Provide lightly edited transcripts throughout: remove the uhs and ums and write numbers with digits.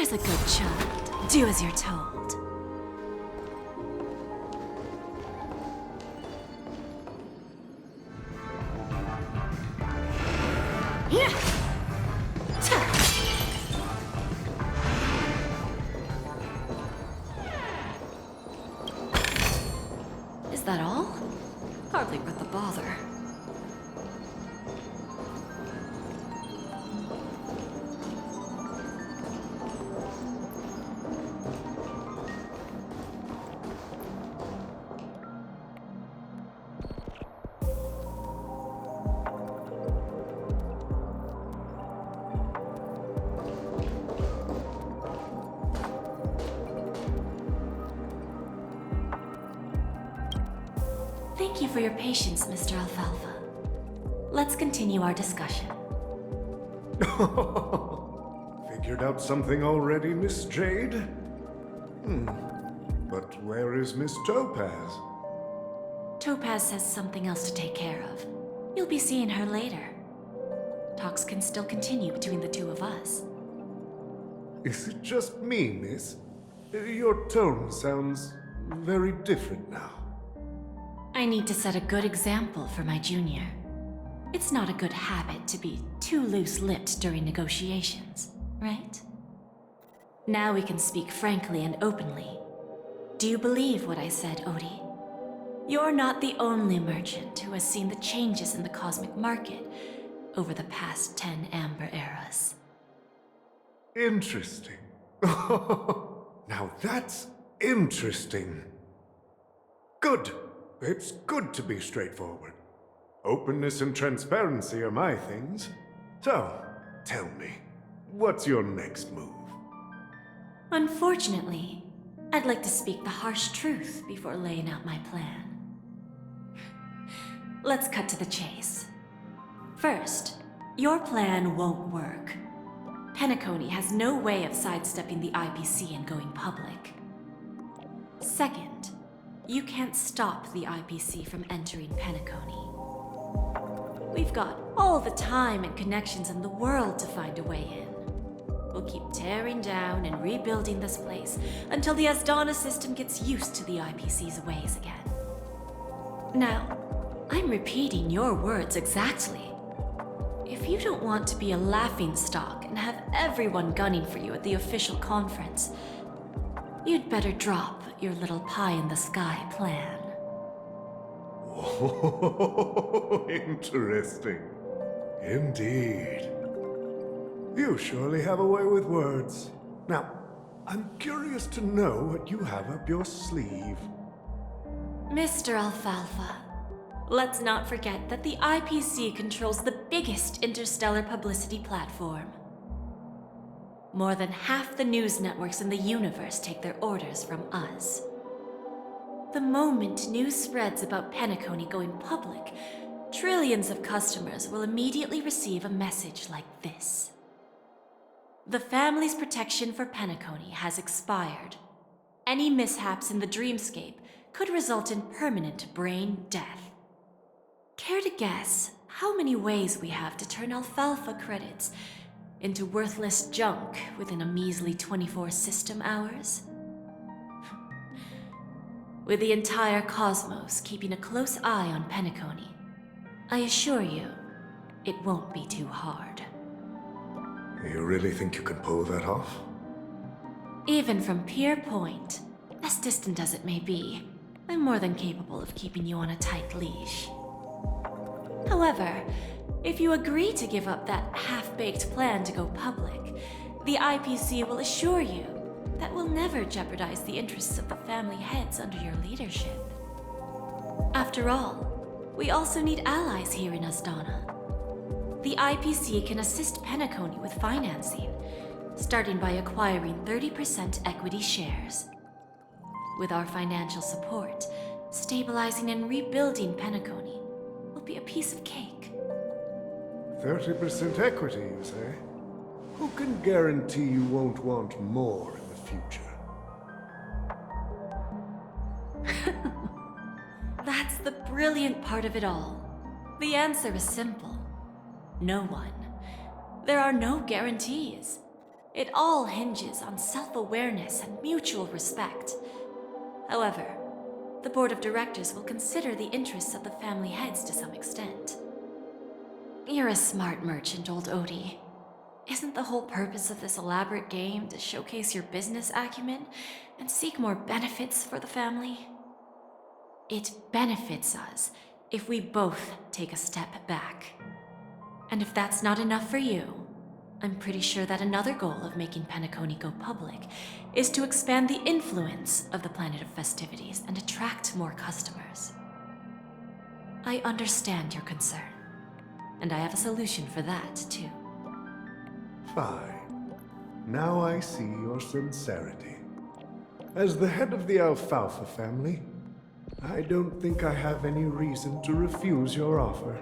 There's a good child. Do as you're told. Is that all? Hardly worth the bother. Thank you for your patience, Mr. Alfalfa. Let's continue our discussion. Figured out something already, Miss Jade? But where is Miss Topaz? Topaz has something else to take care of. You'll be seeing her later. Talks can still continue between the two of us. Is it just me, miss? Your tone sounds very different now. I need to set a good example for my junior. It's not a good habit to be too loose-lipped during negotiations, right? Now we can speak frankly and openly. Do you believe what I said, Odie? You're not the only merchant who has seen the changes in the cosmic market over the past 10 Amber Eras. Interesting. Now that's interesting. Good. It's good to be straightforward. Openness and transparency are my things. So, tell me, what's your next move? Unfortunately, I'd like to speak the harsh truth before laying out my plan. Let's cut to the chase. First, your plan won't work. Penacony has no way of sidestepping the IPC and going public. Second, you can't stop the IPC from entering Penacony. We've got all the time and connections in the world to find a way in. We'll keep tearing down and rebuilding this place until the Asdana system gets used to the IPC's ways again. Now, I'm repeating your words exactly. If you don't want to be a laughingstock and have everyone gunning for you at the official conference, you'd better drop your little pie-in-the-sky plan. Oh, interesting. Indeed. You surely have a way with words. Now, I'm curious to know what you have up your sleeve. Mr. Alfalfa, let's not forget that the IPC controls the biggest interstellar publicity platform. More than half the news networks in the universe take their orders from us. The moment news spreads about Penacony going public, trillions of customers will immediately receive a message like this. The family's protection for Penacony has expired. Any mishaps in the dreamscape could result in permanent brain death. Care to guess how many ways we have to turn Alfalfa credits into worthless junk within a measly 24 system hours? With the entire cosmos keeping a close eye on Penacony, I assure you, it won't be too hard. You really think you can pull that off? Even from Pier Point, as distant as it may be, I'm more than capable of keeping you on a tight leash. However, if you agree to give up that half-baked plan to go public, the IPC will assure you that we'll never jeopardize the interests of the family heads under your leadership. After all, we also need allies here in Asdana. The IPC can assist Penacony with financing, starting by acquiring 30% equity shares. With our financial support, stabilizing and rebuilding Penacony will be a piece of cake. 30% equity, you say? Who can guarantee you won't want more in the future? That's the brilliant part of it all. The answer is simple. No one. There are no guarantees. It all hinges on self-awareness and mutual respect. However, the board of directors will consider the interests of the family heads to some extent. You're a smart merchant, old Odie. Isn't the whole purpose of this elaborate game to showcase your business acumen and seek more benefits for the family? It benefits us if we both take a step back. And if that's not enough for you, I'm pretty sure that another goal of making Penacony go public is to expand the influence of the Planet of Festivities and attract more customers. I understand your concern, and I have a solution for that, too. Fine. Now I see your sincerity. As the head of the Alfalfa family, I don't think I have any reason to refuse your offer.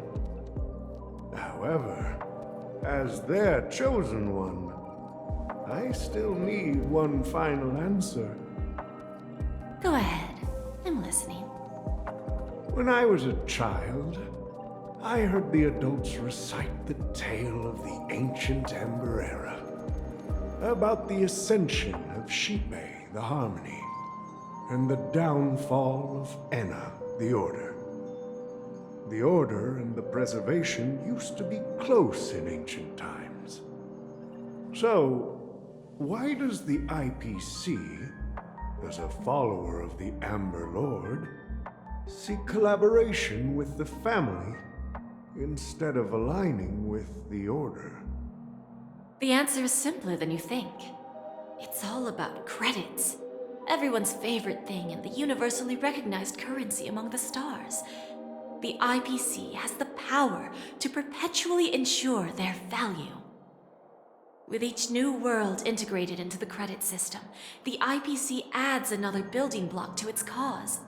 However, as their chosen one, I still need one final answer. Go ahead. I'm listening. When I was a child, I heard the adults recite the tale of the ancient Ember Era, about the ascension of Shipe, the Harmony, and the downfall of Enna, the Order. The Order and the Preservation used to be close in ancient times. So, why does the IPC, as a follower of the Amber Lord, seek collaboration with the family instead of aligning with the Order? The answer is simpler than you think. It's all about credits. Everyone's favorite thing and the universally recognized currency among the stars. The IPC has the power to perpetually ensure their value. With each new world integrated into the credit system, the IPC adds another building block to its cause.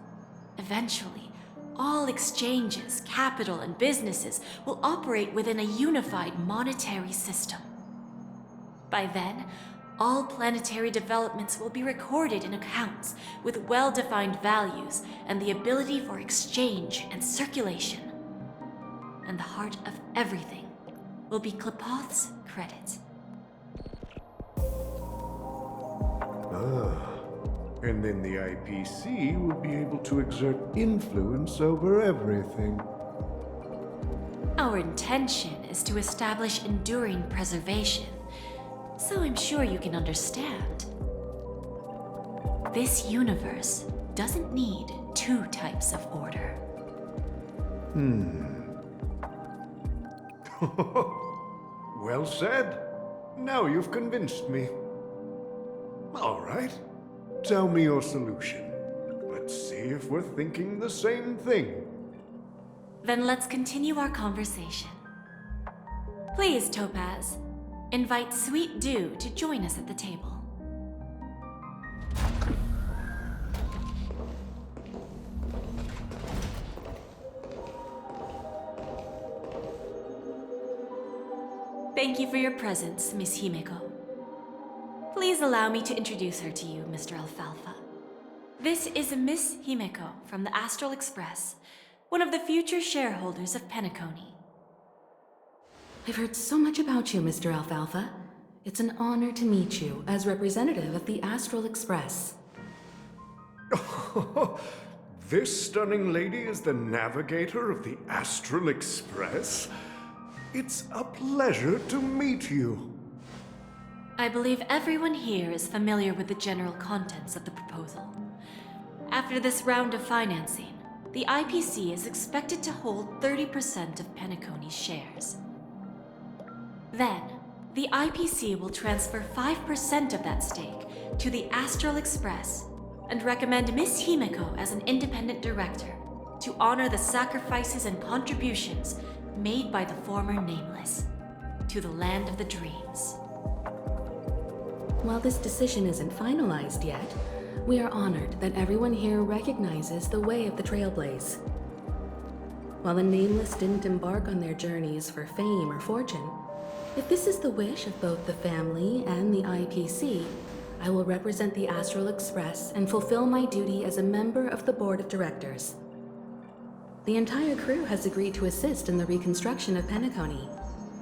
Eventually, all exchanges, capital, and businesses will operate within a unified monetary system. By then, all planetary developments will be recorded in accounts with well-defined values and the ability for exchange and circulation. And the heart of everything will be Klepoth's credit. And then the IPC will be able to exert influence over everything. Our intention is to establish enduring preservation, so I'm sure you can understand. This universe doesn't need two types of order. Well said. Now you've convinced me. All right. Tell me your solution. Let's see if we're thinking the same thing. Then let's continue our conversation. Please, Topaz, invite Sweet Dew to join us at the table. Thank you for your presence, Miss Himeko. Please allow me to introduce her to you, Mr. Alfalfa. This is Miss Himeko from the Astral Express, one of the future shareholders of Penacony. I've heard so much about you, Mr. Alfalfa. It's an honor to meet you as representative of the Astral Express. This stunning lady is the navigator of the Astral Express? It's a pleasure to meet you. I believe everyone here is familiar with the general contents of the proposal. After this round of financing, the IPC is expected to hold 30% of Penacony's shares. Then, the IPC will transfer 5% of that stake to the Astral Express and recommend Miss Himeko as an independent director to honor the sacrifices and contributions made by the former Nameless to the land of the dreams. While this decision isn't finalized yet, we are honored that everyone here recognizes the way of the Trailblaze. While the Nameless didn't embark on their journeys for fame or fortune, if this is the wish of both the family and the IPC, I will represent the Astral Express and fulfill my duty as a member of the board of directors. The entire crew has agreed to assist in the reconstruction of Penacony.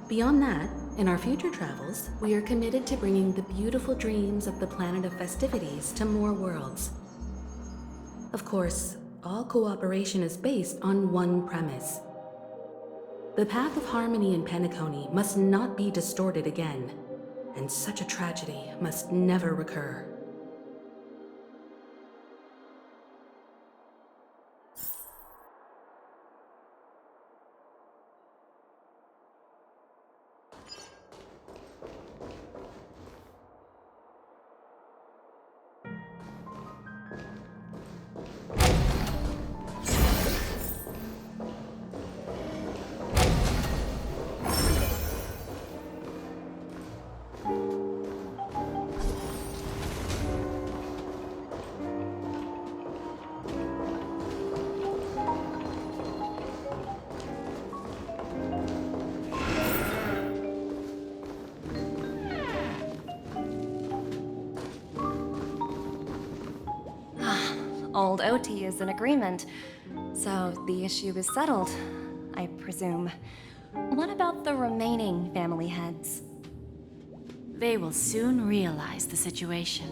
Beyond that, In our future travels, we are committed to bringing the beautiful dreams of the planet of festivities to more worlds. Of course, all cooperation is based on one premise. The path of harmony in Penacony must not be distorted again, and such a tragedy must never recur. Old OT is in agreement, so the issue is settled, I presume. What about the remaining family heads? They will soon realize the situation.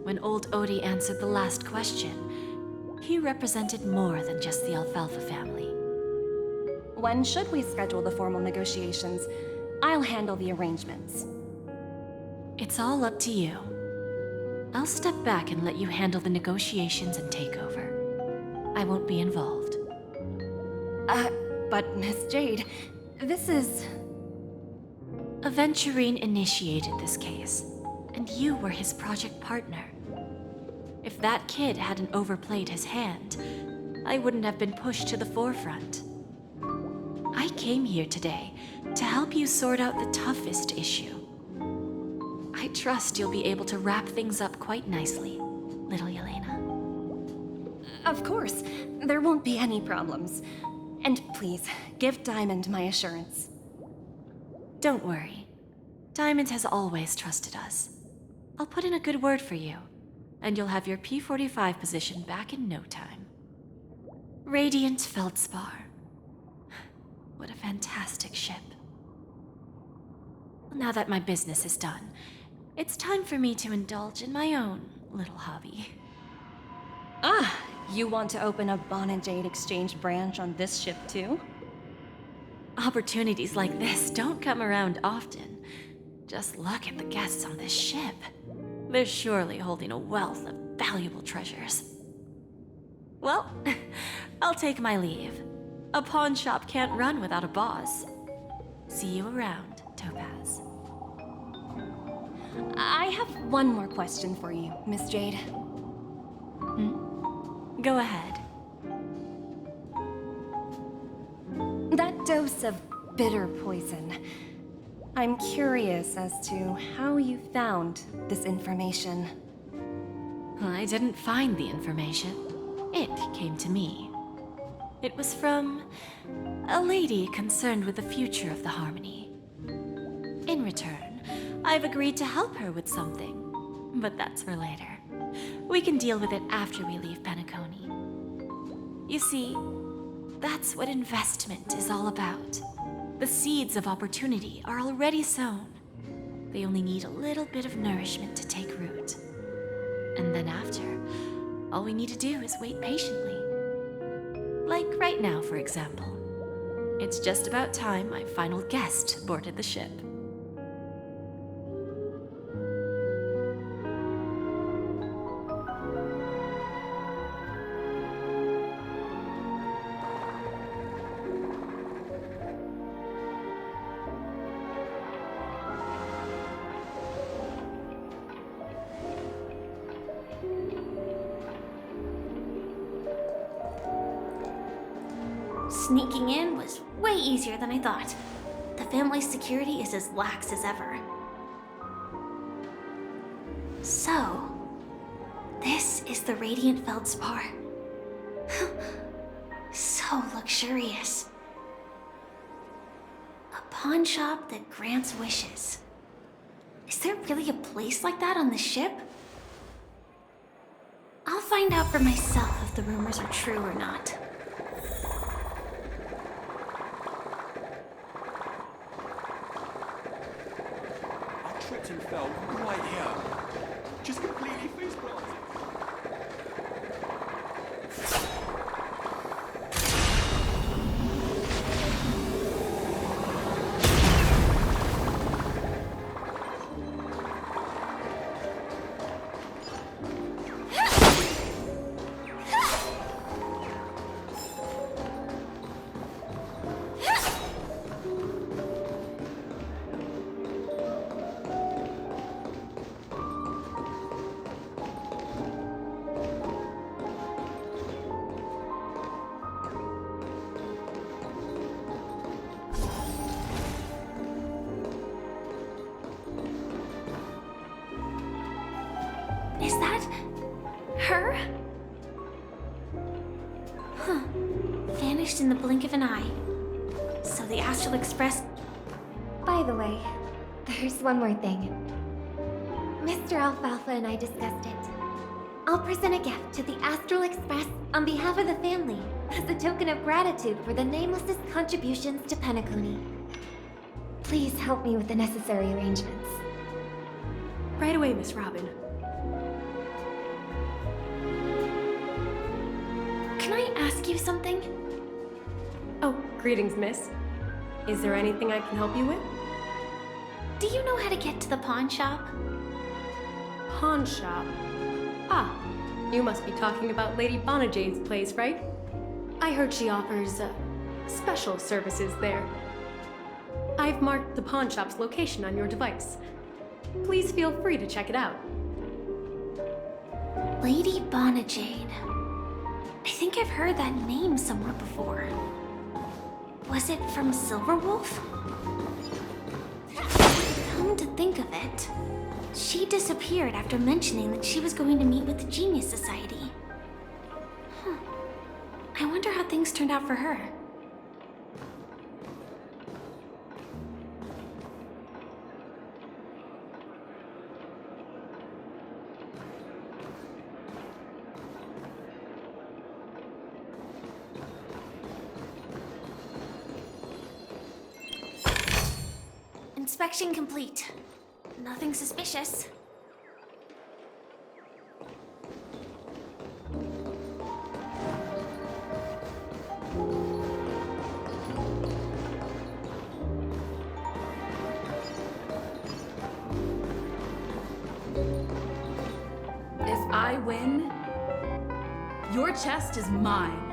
When old Odie answered the last question, he represented more than just the Alfalfa family. When should we schedule the formal negotiations? I'll handle the arrangements. It's all up to you. I'll step back and let you handle the negotiations and takeover. I won't be involved. But Miss Jade, this is... Aventurine initiated this case, and you were his project partner. If that kid hadn't overplayed his hand, I wouldn't have been pushed to the forefront. I came here today to help you sort out the toughest issue. I trust you'll be able to wrap things up quite nicely, little Yelena. Of course, there won't be any problems. And please, give Diamond my assurance. Don't worry. Diamond has always trusted us. I'll put in a good word for you, and you'll have your P-45 position back in no time. Radiant Feldspar. What a fantastic ship. Now that my business is done, it's time for me to indulge in my own little hobby. Ah, you want to open a Bon and Jade exchange branch on this ship too? Opportunities like this don't come around often. Just look at the guests on this ship. They're surely holding a wealth of valuable treasures. Well, I'll take my leave. A pawn shop can't run without a boss. See you around, Topaz. I have one more question for you, Miss Jade. Go ahead. That dose of bitter poison. I'm curious as to how you found this information. I didn't find the information. It came to me. It was from a lady concerned with the future of the Harmony. In return, I've agreed to help her with something, but that's for later. We can deal with it after we leave Penacony. You see, that's what investment is all about. The seeds of opportunity are already sown. They only need a little bit of nourishment to take root. And then after, all we need to do is wait patiently. Like right now, for example. It's just about time my final guest boarded the ship. Sneaking in was way easier than I thought. The family's security is as lax as ever. So, this is the Radiant Feldspar. So luxurious. A pawn shop that grants wishes. Is there really a place like that on the ship? I'll find out for myself if the rumors are true or not. tripped and fell right here. Just completely face planted. Is that her? Huh. Vanished in the blink of an eye. So the Astral Express. By the way, there's one more thing. Mr. Alfalfa and I discussed it. I'll present a gift to the Astral Express on behalf of the family as a token of gratitude for the Nameless's contributions to Penacony. Please help me with the necessary arrangements. Right away, Miss Robin. Can I ask you something? Oh, greetings, miss. Is there anything I can help you with? Do you know how to get to the pawn shop? Pawn shop. Ah, you must be talking about Lady Bonajade's place, right? I heard she offers, special services there. I've marked the pawn shop's location on your device. Please feel free to check it out. Lady Bonajade. I think I've heard that name somewhere before. Was it from Silverwolf? Come to think of it, she disappeared after mentioning that she was going to meet with the Genius Society. Huh. I wonder how things turned out for her. Inspection complete. Nothing suspicious. If I win, your chest is mine.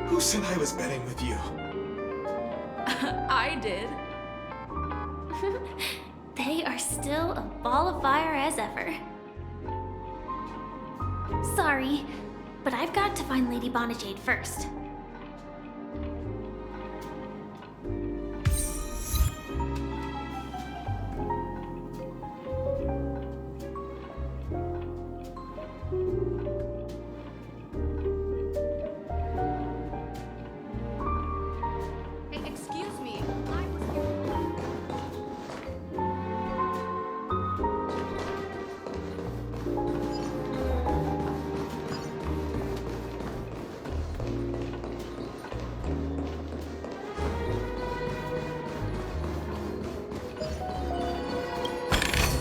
Who said I was betting with you? I did. They are still a ball of fire as ever. Sorry, but I've got to find Lady Bonajade first. Hey, excuse me.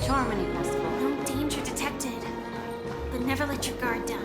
Charmony Festival. No danger detected. But never let your guard down.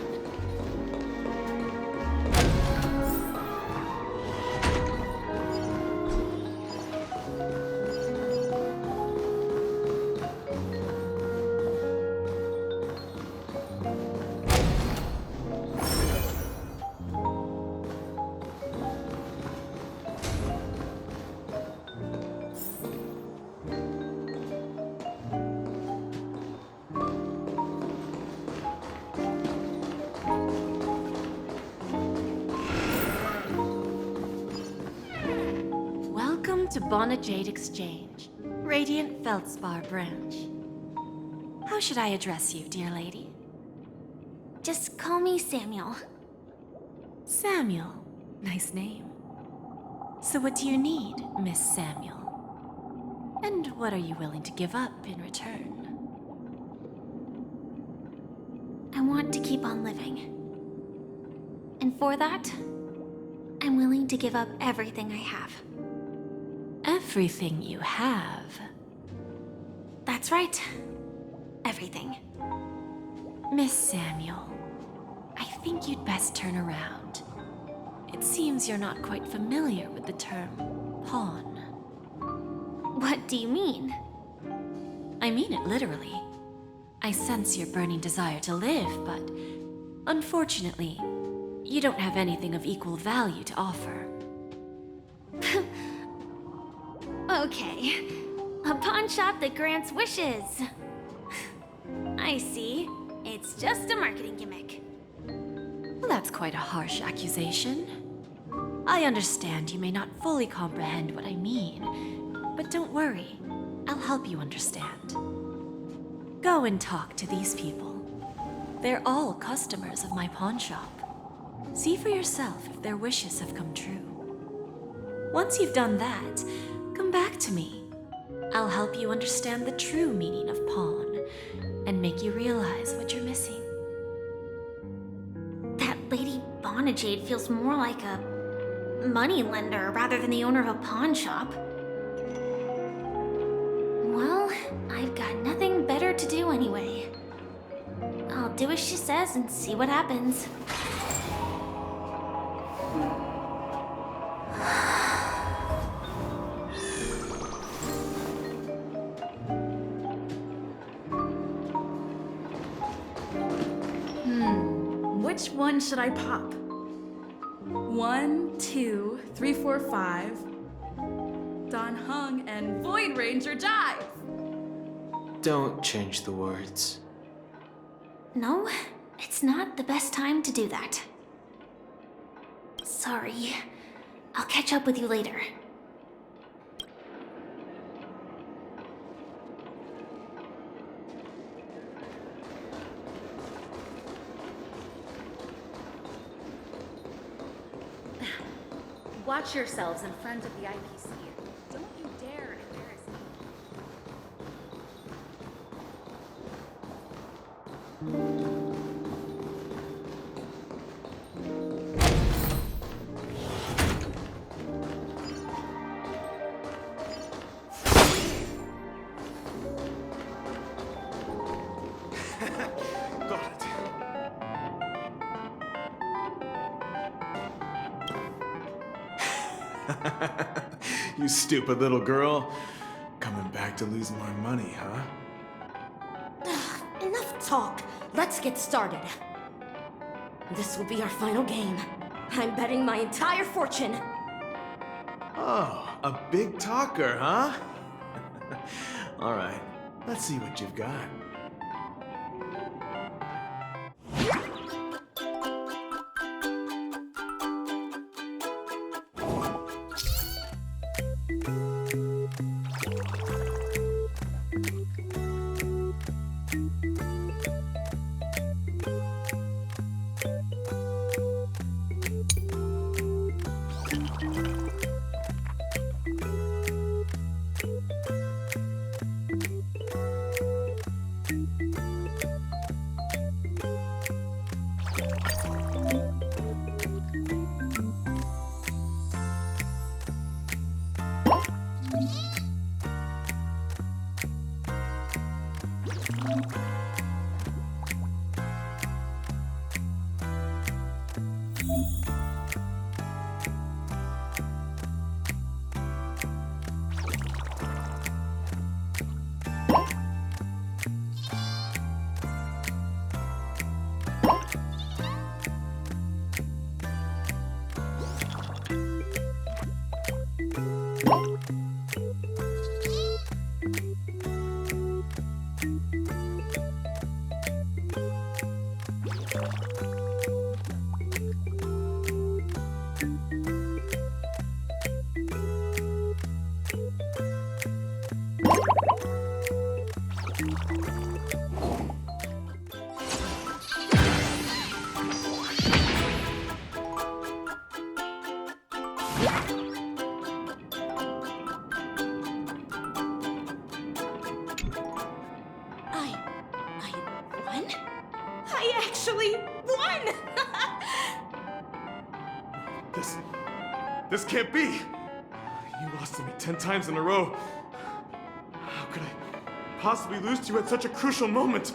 Welcome to Bonajade Exchange, Radiant Feldspar branch. How should I address you, dear lady? Just call me Samuel. Samuel. Nice name. So what do you need, Miss Samuel? And what are you willing to give up in return? I want to keep on living. And for that, I'm willing to give up everything I have. Everything you have. That's right. Everything. Miss Samuel, I think you'd best turn around. It seems you're not quite familiar with the term pawn. What do you mean? I mean it literally. I sense your burning desire to live, but unfortunately, you don't have anything of equal value to offer. Okay. A pawn shop that grants wishes. I see. It's just a marketing gimmick. Well, that's quite a harsh accusation. I understand you may not fully comprehend what I mean, but don't worry. I'll help you understand. Go and talk to these people. They're all customers of my pawn shop. See for yourself if their wishes have come true. Once you've done that, come back to me. I'll help you understand the true meaning of pawn and make you realize what you're missing. That Lady Bonajade feels more like a moneylender rather than the owner of a pawn shop. Well, I've got nothing better to do anyway. I'll do as she says and see what happens. Which one should I pop? 1, 2, 3, 4, 5. Don Hung and Void Ranger Jive. Don't change the words. No, it's not the best time to do that. Sorry. I'll catch up with you later. Watch yourselves in front of the IPC. Don't you dare embarrass me. Got it. You stupid little girl. Coming back to lose more money, huh? Enough talk. Let's get started. This will be our final game. I'm betting my entire fortune. Oh, a big talker, huh? All right, let's see what you've got. I actually won! This can't be! You lost to me 10 times in a row. How could I possibly lose to you at such a crucial moment?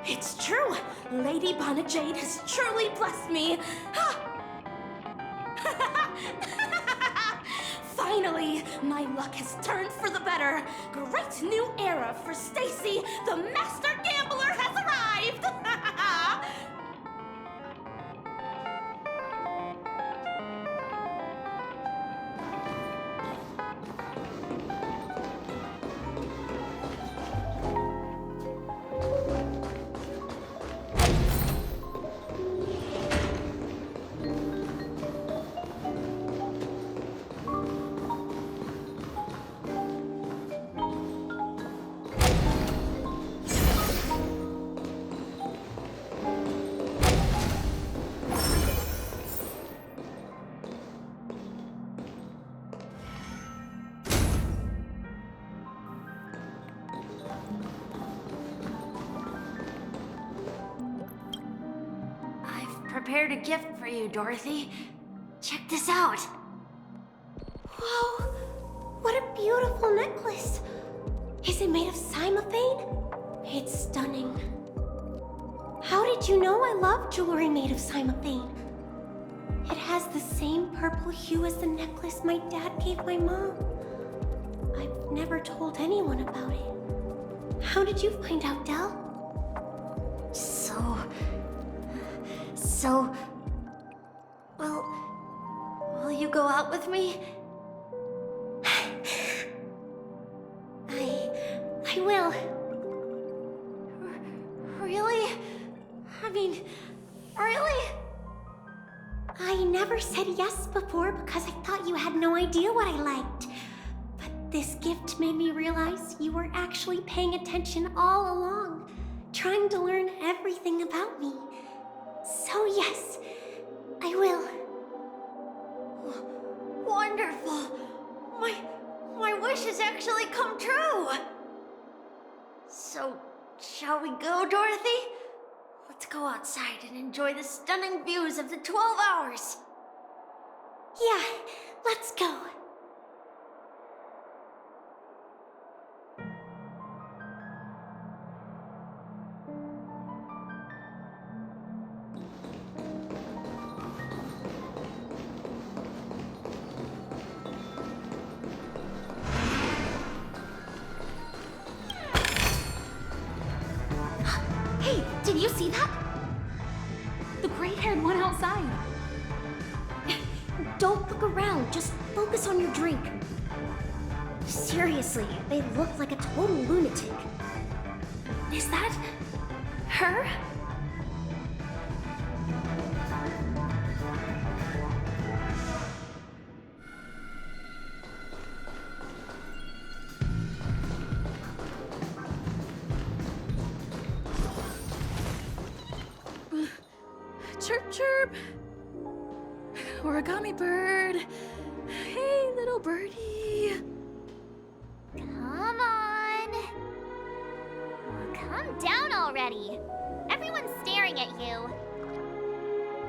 It's true! Lady Bonajade has truly blessed me! Ha! Finally, my luck has turned for the better. Great new era for Stacy. The master gambler has arrived! Prepared a gift for you, Dorothy. Check this out. Whoa! What a beautiful necklace! Is it made of cymophane? It's stunning. How did you know I love jewelry made of cymophane? It has the same purple hue as the necklace my dad gave my mom. I've never told anyone about it. How did you find out, Del? Well, will you go out with me? I will. Really? I mean, really? I never said yes before because I thought you had no idea what I liked. But this gift made me realize you were actually paying attention all along, trying to learn everything about me. So yes, I will. Wonderful. My wish has actually come true. So, shall we go, Dorothy? Let's go outside and enjoy the stunning views of the 12 hours. Yeah, let's go. Hey, did you see that? The gray-haired one outside. Don't look around, just focus on your drink. Seriously, they look like a total lunatic. Is that her? Chirp, chirp. Origami bird. Hey, little birdie. Come on. Calm down already. Everyone's staring at you.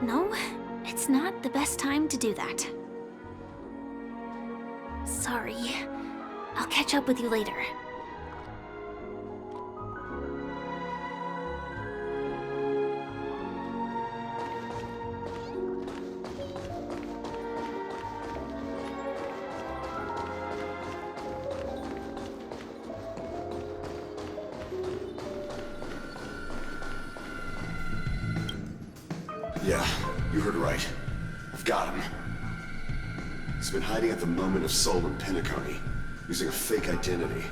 No, it's not the best time to do that. Sorry. I'll catch up with you later. Yeah, you heard right. I've got him. He's been hiding at the moment of soul in Penacony, using a fake identity.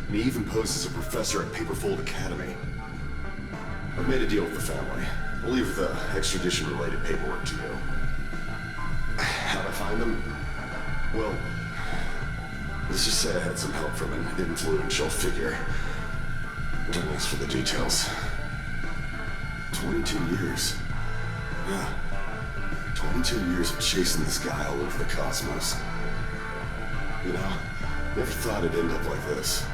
And he even posed as a professor at Paperfold Academy. I've made a deal with the family. I'll leave the extradition-related paperwork to you. How'd I find them? Well, let's just say I had some help from an influential figure. Thanks for the details. 22 years. Yeah. 22 years of chasing this guy all over the cosmos. You know, never thought it'd end up like this.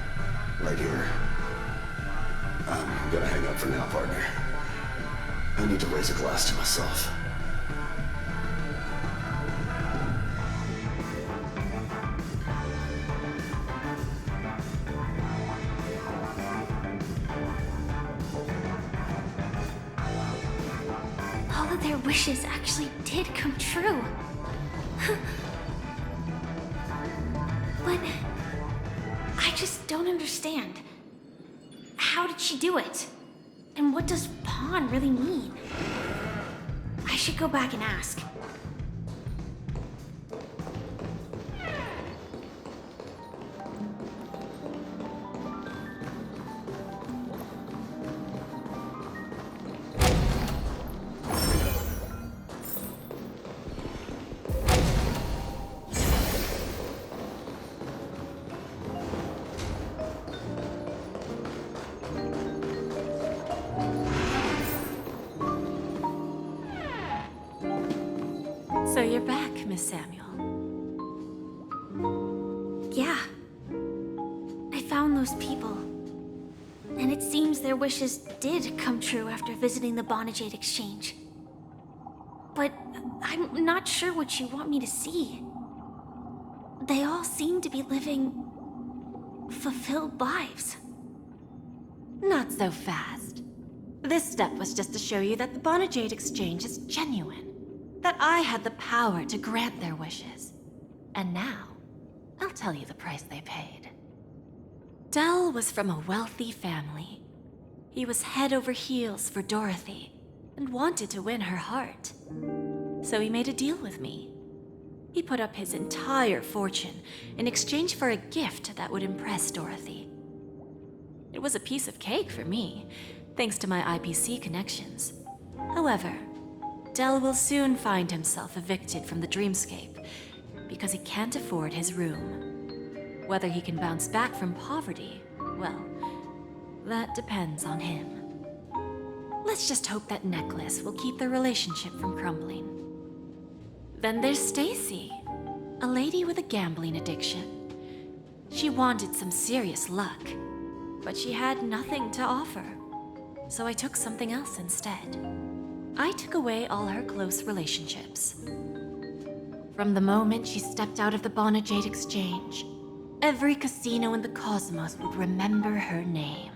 Right here. I'm gonna hang up for now, partner. I need to raise a glass to myself. all of their wishes actually did come true. But I just don't understand. How did she do it? And what does pawn really mean? I should go back and ask. So you're back, Miss Samuel. Yeah. I found those people. And it seems their wishes did come true after visiting the Bonajade Exchange. But I'm not sure what you want me to see. They all seem to be living fulfilled lives. Not so fast. This step was just to show you that the Bonajade Exchange is genuine. That I had the power to grant their wishes. And now, I'll tell you the price they paid. Dell was from a wealthy family. He was head over heels for Dorothy and wanted to win her heart. So he made a deal with me. He put up his entire fortune in exchange for a gift that would impress Dorothy. It was a piece of cake for me, thanks to my IPC connections. However, Dell will soon find himself evicted from the dreamscape because he can't afford his room. Whether he can bounce back from poverty, well, that depends on him. Let's just hope that necklace will keep their relationship from crumbling. Then there's Stacy, a lady with a gambling addiction. She wanted some serious luck, but she had nothing to offer, so I took something else instead. I took away all her close relationships. From the moment she stepped out of the Bonajade Exchange, every casino in the cosmos would remember her name.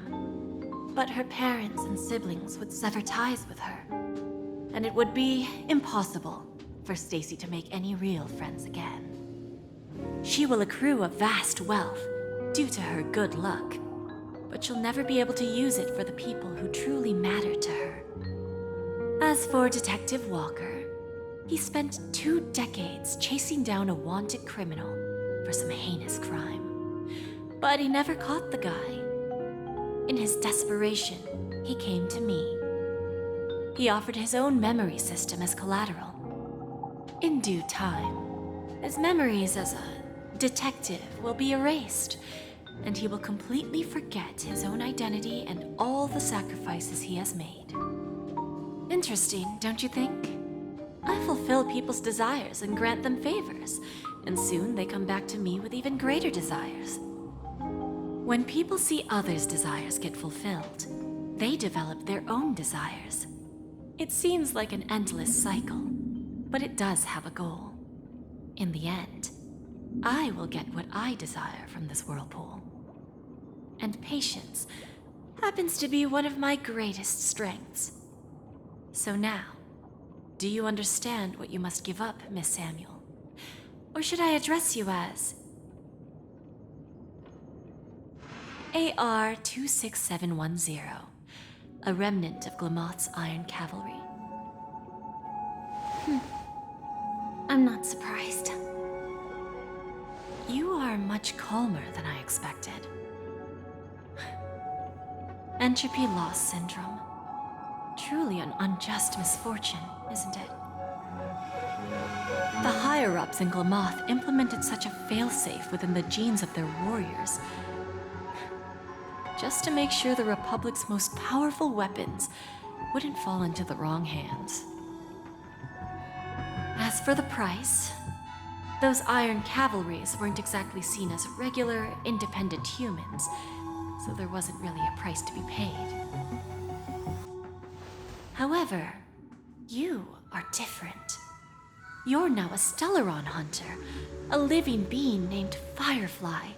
But her parents and siblings would sever ties with her, and it would be impossible for Stacy to make any real friends again. She will accrue a vast wealth due to her good luck, but she'll never be able to use it for the people who truly matter to her. As for Detective Walker, he spent 2 decades chasing down a wanted criminal for some heinous crime. But he never caught the guy. In his desperation, he came to me. He offered his own memory system as collateral. In due time, his memories as a detective will be erased, and he will completely forget his own identity and all the sacrifices he has made. Interesting, don't you think? I fulfill people's desires and grant them favors, and soon they come back to me with even greater desires. When people see others' desires get fulfilled, they develop their own desires. It seems like an endless cycle, but it does have a goal. In the end, I will get what I desire from this whirlpool. And patience happens to be one of my greatest strengths. So now, do you understand what you must give up, Miss Samuel? Or should I address you as AR-26710, a remnant of Glamoth's Iron Cavalry? I'm not surprised. You are much calmer than I expected. Entropy loss syndrome. Truly an unjust misfortune, isn't it? The higher-ups in Glamoth implemented such a failsafe within the genes of their warriors, just to make sure the Republic's most powerful weapons wouldn't fall into the wrong hands. As for the price, those Iron Cavalries weren't exactly seen as regular, independent humans, so there wasn't really a price to be paid. However, you are different. You're now a Stellaron hunter, a living being named Firefly.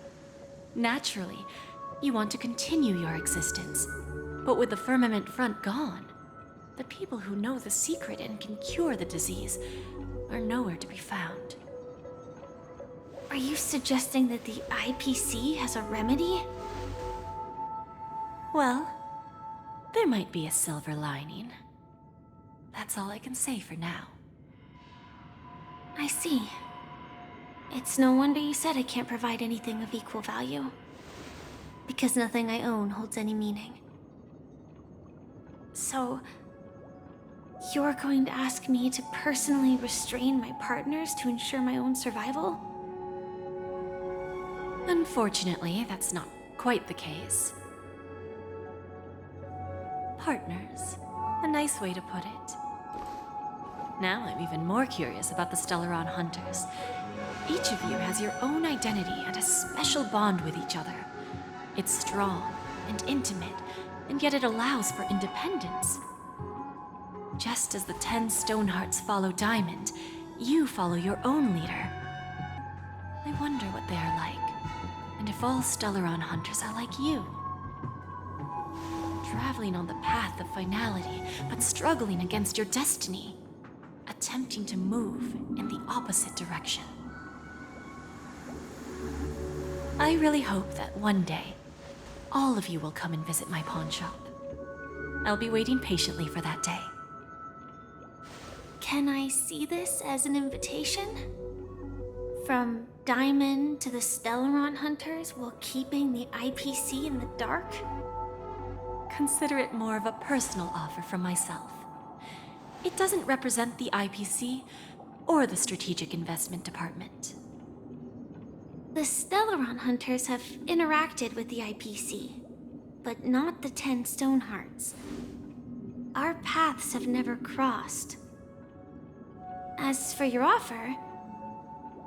Naturally, you want to continue your existence, but with the firmament front gone, the people who know the secret and can cure the disease are nowhere to be found. Are you suggesting that the IPC has a remedy? Well, there might be a silver lining. That's all I can say for now. I see. It's no wonder you said I can't provide anything of equal value. Because nothing I own holds any meaning. So, you're going to ask me to personally restrain my partners to ensure my own survival? Unfortunately, that's not quite the case. Partners. A nice way to put it. Now I'm even more curious about the Stellaron Hunters. Each of you has your own identity and a special bond with each other. It's strong and intimate, and yet it allows for independence. Just as the 10 Stonehearts follow Diamond, you follow your own leader. I wonder what they are like, and if all Stellaron Hunters are like you. Traveling on the path of finality, but struggling against your destiny. Attempting to move in the opposite direction. I really hope that one day, all of you will come and visit my pawn shop. I'll be waiting patiently for that day. Can I see this as an invitation? From Diamond to the Stellaron Hunters while keeping the IPC in the dark? Consider it more of a personal offer from myself. It doesn't represent the IPC or the Strategic Investment Department. The Stellaron Hunters have interacted with the IPC, but not the 10 Stonehearts. Our paths have never crossed. As for your offer,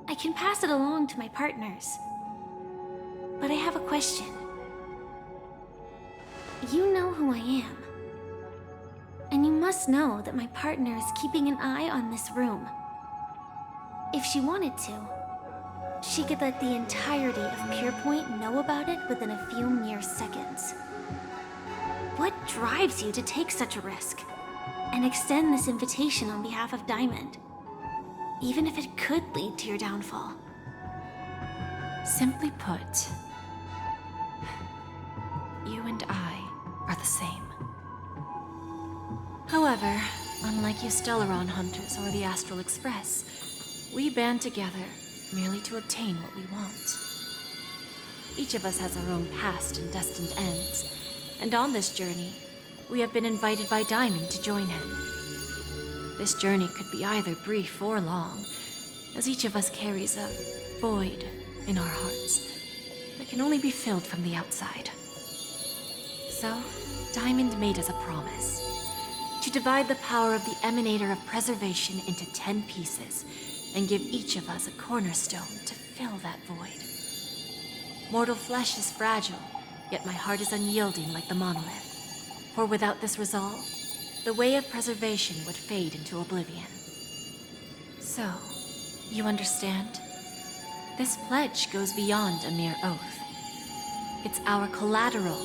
I can pass it along to my partners. But I have a question. You know who I am. And you must know that my partner is keeping an eye on this room. If she wanted to, she could let the entirety of Purepoint know about it within a few mere seconds. What drives you to take such a risk and extend this invitation on behalf of Diamond, even if it could lead to your downfall? Simply put, you and I are the same. However, unlike you Stellaron Hunters or the Astral Express, we band together merely to obtain what we want. Each of us has our own past and destined ends, and on this journey, we have been invited by Diamond to join him. This journey could be either brief or long, as each of us carries a void in our hearts that can only be filled from the outside. So, Diamond made us a promise. To divide the power of the Emanator of Preservation into 10 pieces, and give each of us a cornerstone to fill that void. Mortal flesh is fragile, yet my heart is unyielding like the monolith. For without this resolve, the way of preservation would fade into oblivion. So, you understand? This pledge goes beyond a mere oath. It's our collateral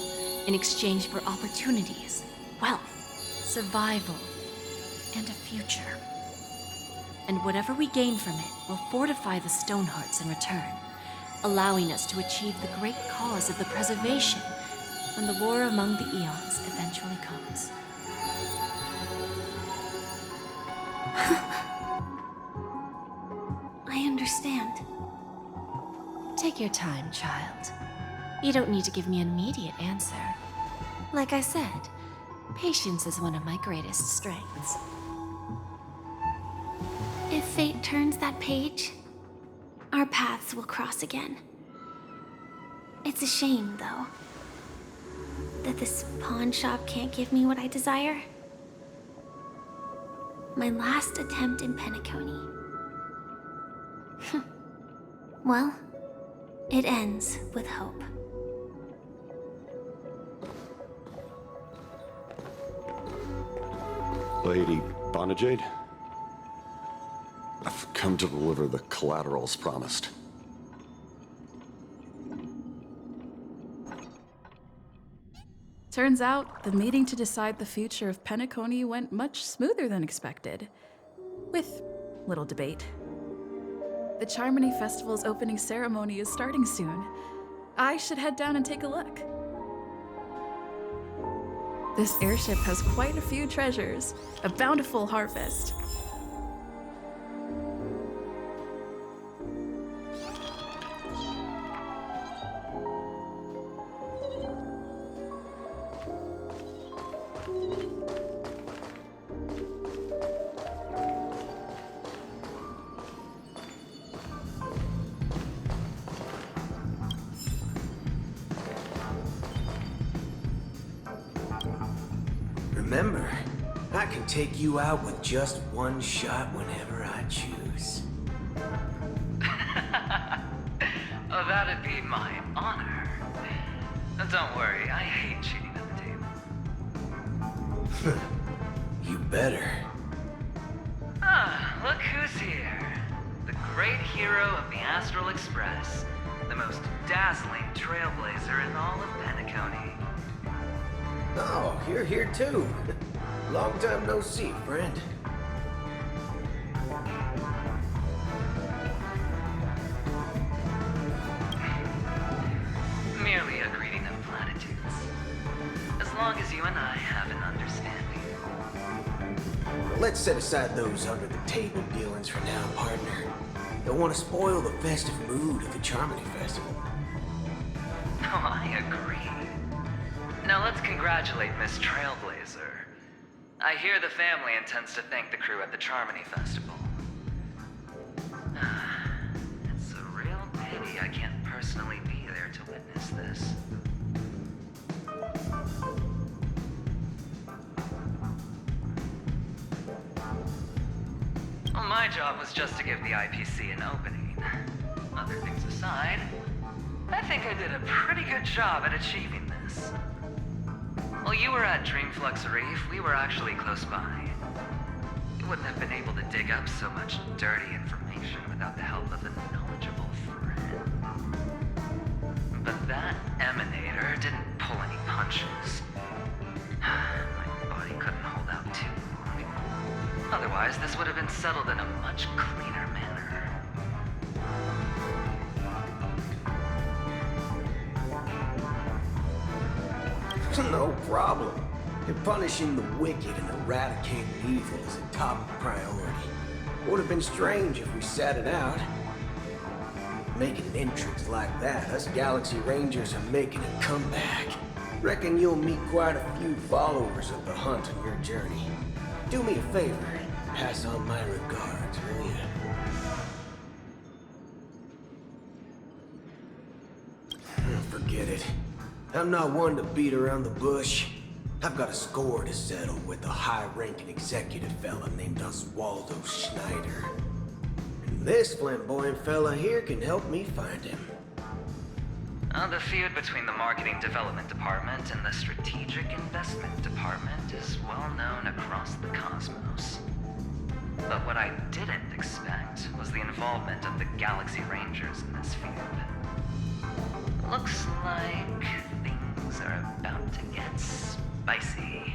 in exchange for opportunities, wealth, survival, and a future. And whatever we gain from it will fortify the Stonehearts in return, allowing us to achieve the great cause of the preservation when the war among the eons eventually comes. I understand. Take your time, child. You don't need to give me an immediate answer. Like I said, patience is one of my greatest strengths. If fate turns that page, our paths will cross again. It's a shame, though, that this pawn shop can't give me what I desire. My last attempt in Penacony. Well, it ends with hope. Lady Bonajade? I've come to deliver the collaterals promised. Turns out, the meeting to decide the future of Penacony went much smoother than expected. With little debate. The Charmony Festival's opening ceremony is starting soon. I should head down and take a look. This airship has quite a few treasures, a bountiful harvest. Remember, I can take you out with just one shot whenever I choose. Oh, that'd be my honor. Don't worry, I hate cheating at the table. You better. Ah, look who's here. The great hero of the Astral Express. The most dazzling trailblazer in all of Penacony. Oh, you're here too. Long time no see, friend. Merely a greeting of platitudes. As long as you and I have an understanding. Let's set aside those under-the-table dealings for now, partner. Don't want to spoil the festive mood of the Charmony Festival. Oh, I agree. Now let's congratulate Miss Trailblazer. I hear the family intends to thank the crew at the Charmony Festival. It's a real pity I can't personally be there to witness this. Well, my job was just to give the IPC an opening. Other things aside, I think I did a pretty good job at achieving this. While you were at Dreamflux Reef, we were actually close by. You wouldn't have been able to dig up so much dirty information without the help of a knowledgeable friend. But that emanator didn't pull any punches. My body couldn't hold out too long. Otherwise, this would have been settled in a much cleaner manner. No problem. And punishing the wicked and eradicating evil is a top priority. Would have been strange if we sat it out. Making intrigues like that, us Galaxy Rangers are making a comeback. Reckon you'll meet quite a few followers of the hunt on your journey. Do me a favor, pass on my regards, will you? Forget it. I'm not one to beat around the bush. I've got a score to settle with a high-ranking executive fella named Oswaldo Schneider. And this flamboyant fella here can help me find him. The feud between the Marketing Development Department and the Strategic Investment Department is well known across the cosmos. But what I didn't expect was the involvement of the Galaxy Rangers in this feud. Looks like things are about to get spicy.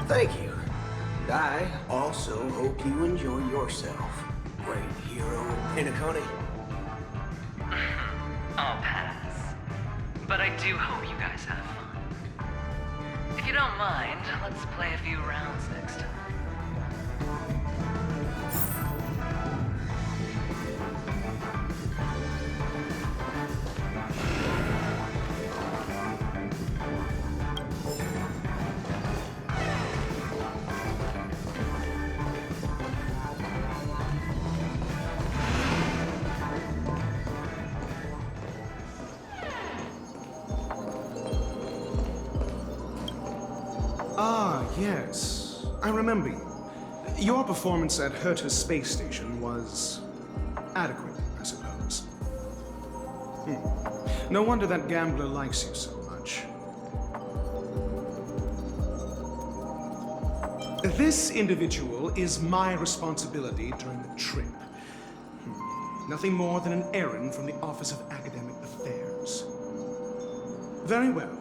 Thank you. And I also hope you enjoy yourself, great hero of Penacony. I'll pass. But I do hope you guys have fun. If you don't mind, let's play a few rounds next time. Ah, yes. I remember you. Your performance at Herta's space station was adequate, I suppose. No wonder that gambler likes you so much. This individual is my responsibility during the trip. Nothing more than an errand from the Office of Academic Affairs. Very well.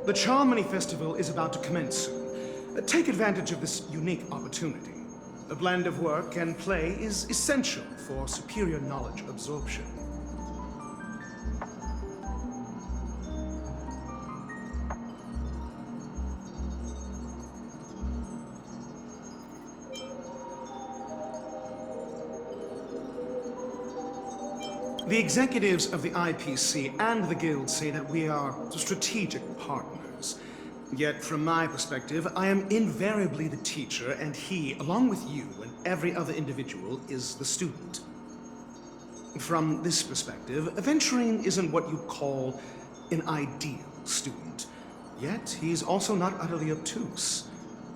The Charmony Festival is about to commence soon. Take advantage of this unique opportunity. A blend of work and play is essential for superior knowledge absorption. The executives of the IPC and the Guild say that we are strategic partners. Yet, from my perspective, I am invariably the teacher, and he, along with you and every other individual, is the student. From this perspective, Aventurine isn't what you'd call an ideal student. Yet, he's also not utterly obtuse.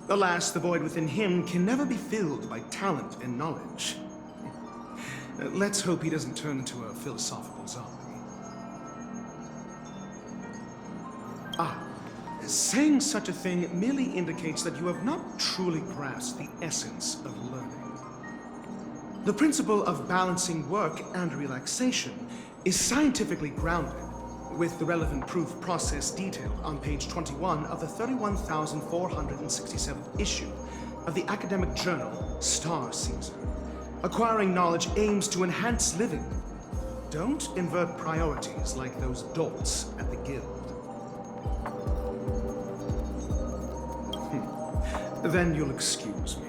Alas, the void within him can never be filled by talent and knowledge. Let's hope he doesn't turn into a philosophical zombie. Saying such a thing merely indicates that you have not truly grasped the essence of learning. The principle of balancing work and relaxation is scientifically grounded, with the relevant proof process detailed on page 21 of the 31,467th issue of the academic journal Star Season. Acquiring knowledge aims to enhance living. Don't invert priorities like those dolts at the Guild. Then you'll excuse me.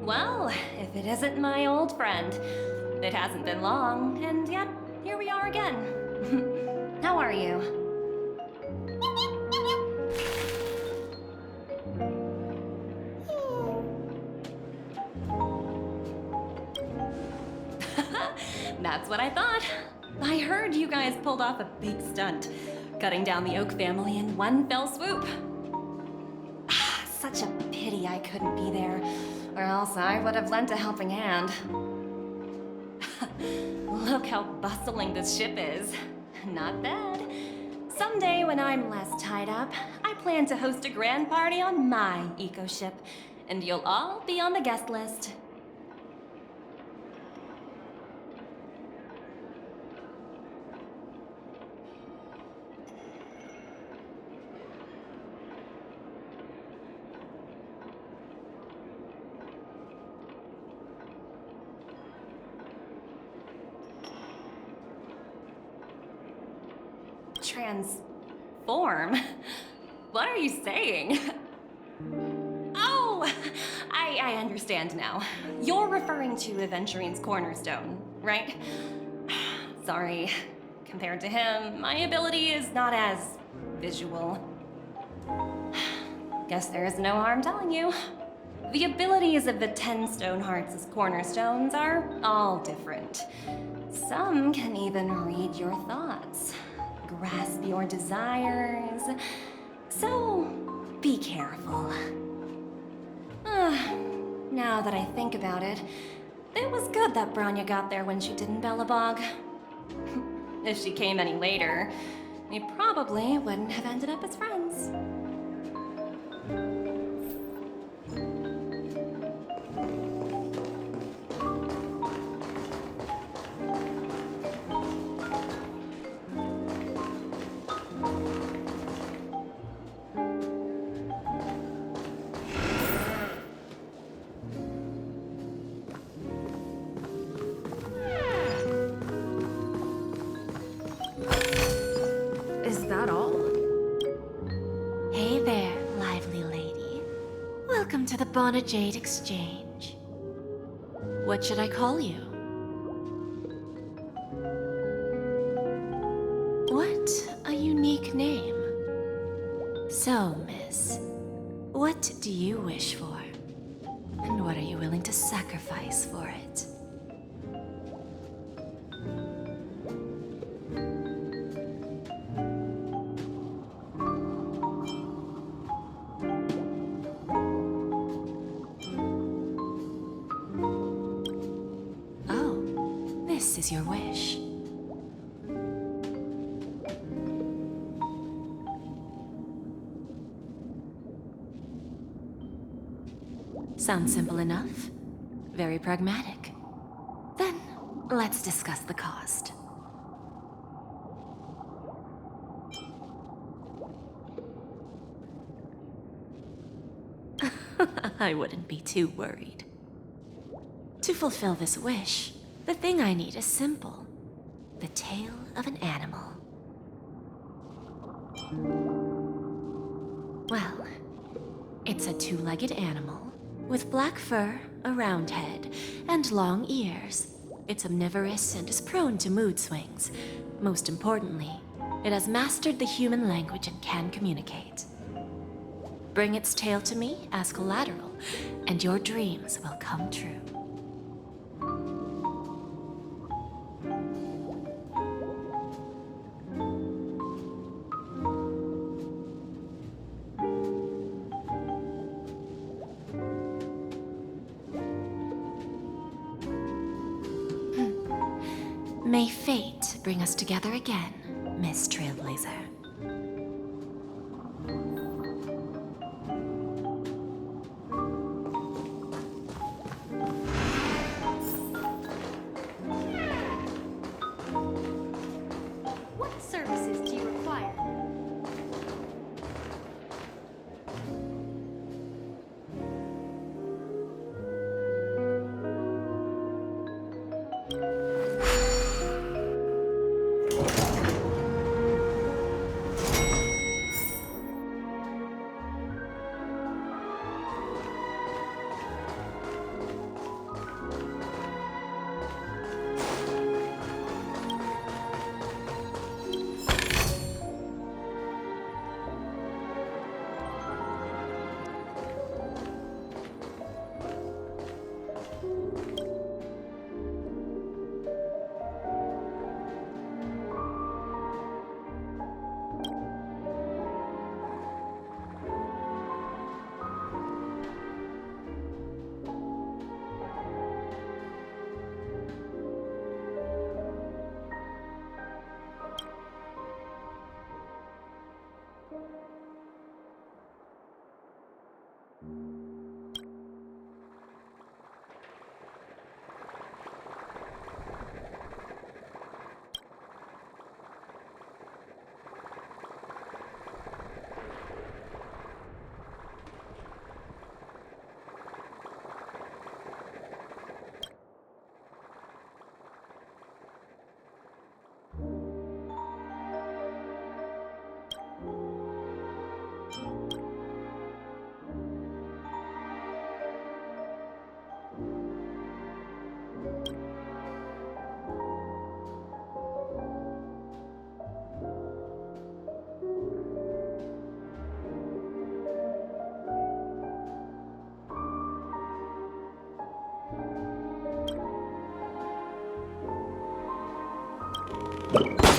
Well, if it isn't my old friend. It hasn't been long, and yet, here we are again. How are you? That's what I thought. I heard you guys pulled off a big stunt, cutting down the Oak family in one fell swoop. Such a pity I couldn't be there, or else I would have lent a helping hand. Look how bustling this ship is. Not bad. Someday when I'm less tied up, I plan to host a grand party on my eco-ship, and you'll all be on the guest list. Transform? What are you saying? Oh, I understand now. You're referring to Aventurine's cornerstone, right? Sorry. Compared to him, my ability is not as visual. Guess there is no harm telling you. The abilities of the 10 Stonehearts' cornerstones are all different. Some can even read your thoughts, grasp your desires. So, be careful. Now that I think about it, it was good that Branya got there when she did in Bellabog. If she came any later, we probably wouldn't have ended up as friends. that all? Hey there, lively lady. Welcome to the Bonajade Exchange. What should I call you? What a unique name. So, miss, what do you wish for? And what are you willing to sacrifice for it? Oh, this is your wish. Sounds simple enough. Very pragmatic. Then, let's discuss the cost. I wouldn't be too worried. To fulfill this wish, the thing I need is simple. The tail of an animal. Well, it's a two-legged animal with black fur, a round head, and long ears. It's omnivorous and is prone to mood swings. Most importantly, it has mastered the human language and can communicate. Bring its tail to me as collateral, and your dreams will come true. May fate bring us together again, Miss Trailblazer. What services do you require? You